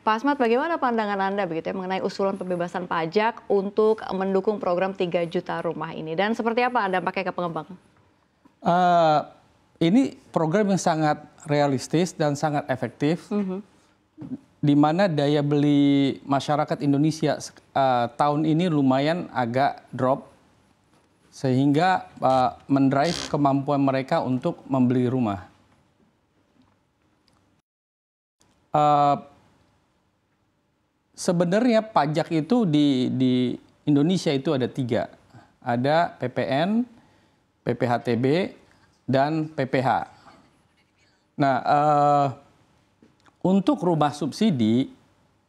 Pak Asmat, bagaimana pandangan Anda begitu ya mengenai usulan pembebasan pajak untuk mendukung program 3 juta rumah ini? Dan seperti apa dampaknya ke pengembang? Ini program yang sangat realistis dan sangat efektif, di mana daya beli masyarakat Indonesia tahun ini lumayan agak drop, sehingga mendrive kemampuan mereka untuk membeli rumah. Sebenarnya pajak itu di Indonesia itu ada 3. Ada PPN, PPHTB, dan PPH. Nah, untuk rumah subsidi,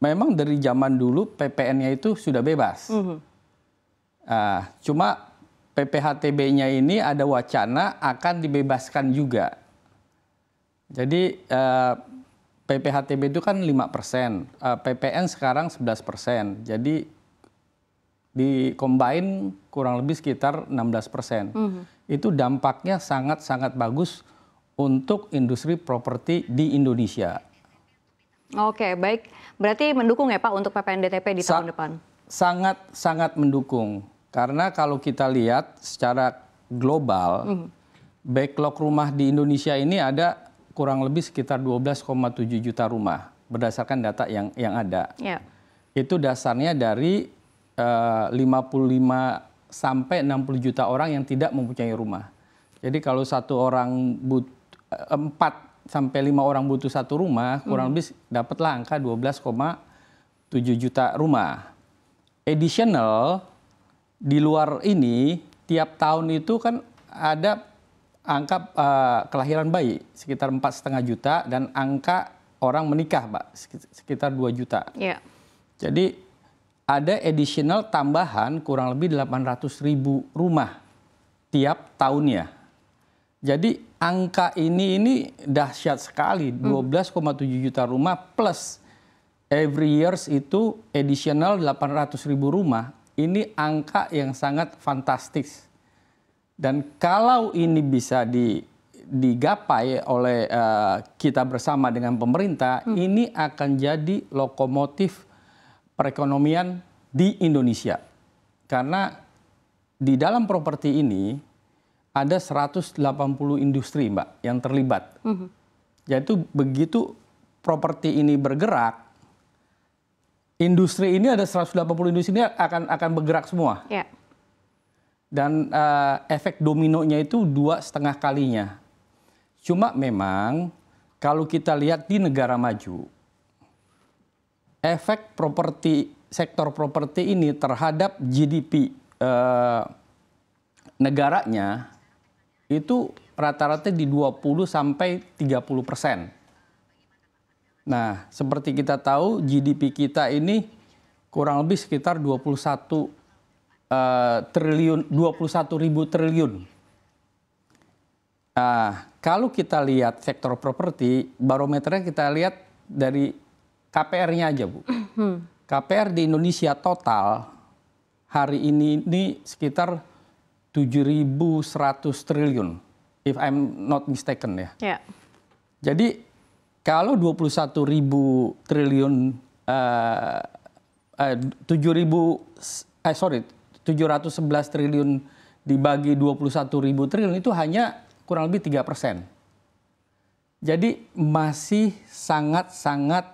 memang dari zaman dulu PPN-nya itu sudah bebas. Cuma PPHTB-nya ini ada wacana akan dibebaskan juga. Jadi PPHTB itu kan 5%, PPN sekarang 11%. Jadi di combine kurang lebih sekitar 16%. Itu dampaknya sangat-sangat bagus untuk industri properti di Indonesia. Oke, baik. Berarti mendukung ya Pak untuk PPNDTP di tahun depan? Sangat-sangat mendukung. Karena kalau kita lihat secara global, backlog rumah di Indonesia ini ada kurang lebih sekitar 12,7 juta rumah berdasarkan data yang ada. Itu dasarnya dari 55 sampai 60 juta orang yang tidak mempunyai rumah. Jadi kalau 4 sampai 5 orang butuh 1 rumah, kurang lebih dapatlah angka 12,7 juta rumah. Additional di luar ini tiap tahun itu kan ada angka kelahiran bayi sekitar 4,5 juta dan angka orang menikah, Pak, sekitar 2 juta. Jadi ada additional tambahan kurang lebih 800.000 rumah tiap tahunnya. Jadi angka ini dahsyat sekali, 12,7 juta rumah plus every years itu additional 800.000 rumah. Ini angka yang sangat fantastis. Dan kalau ini bisa digapai oleh kita bersama dengan pemerintah, ini akan jadi lokomotif perekonomian di Indonesia. Karena di dalam properti ini ada 180 industri, Mbak, yang terlibat. Yaitu begitu properti ini bergerak, industri ini ada 180 industri ini akan bergerak semua. Dan efek dominonya itu 2,5 kalinya. Cuma memang kalau kita lihat di negara maju, efek sektor properti ini terhadap GDP negaranya itu rata-rata di 20 sampai 30%. Nah, seperti kita tahu GDP kita ini kurang lebih sekitar 21.000 triliun. Kalau kita lihat sektor properti, barometernya kita lihat dari KPR-nya aja, Bu. KPR di Indonesia total hari ini sekitar 7.100 triliun, if I'm not mistaken ya. Jadi kalau 21.000 triliun, 711 triliun dibagi 21.000 triliun itu hanya kurang lebih 3%. Jadi masih sangat-sangat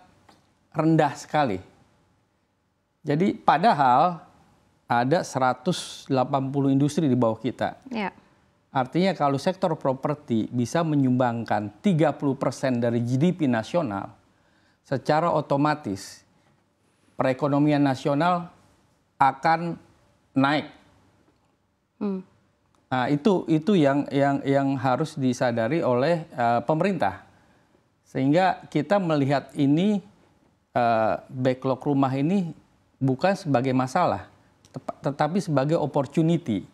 rendah sekali. Jadi padahal ada 180 industri di bawah kita. Artinya kalau sektor properti bisa menyumbangkan 30% dari GDP nasional, secara otomatis perekonomian nasional akan naik. Nah, itu yang harus disadari oleh pemerintah. Sehingga kita melihat ini backlog rumah ini bukan sebagai masalah, tetapi sebagai opportunity.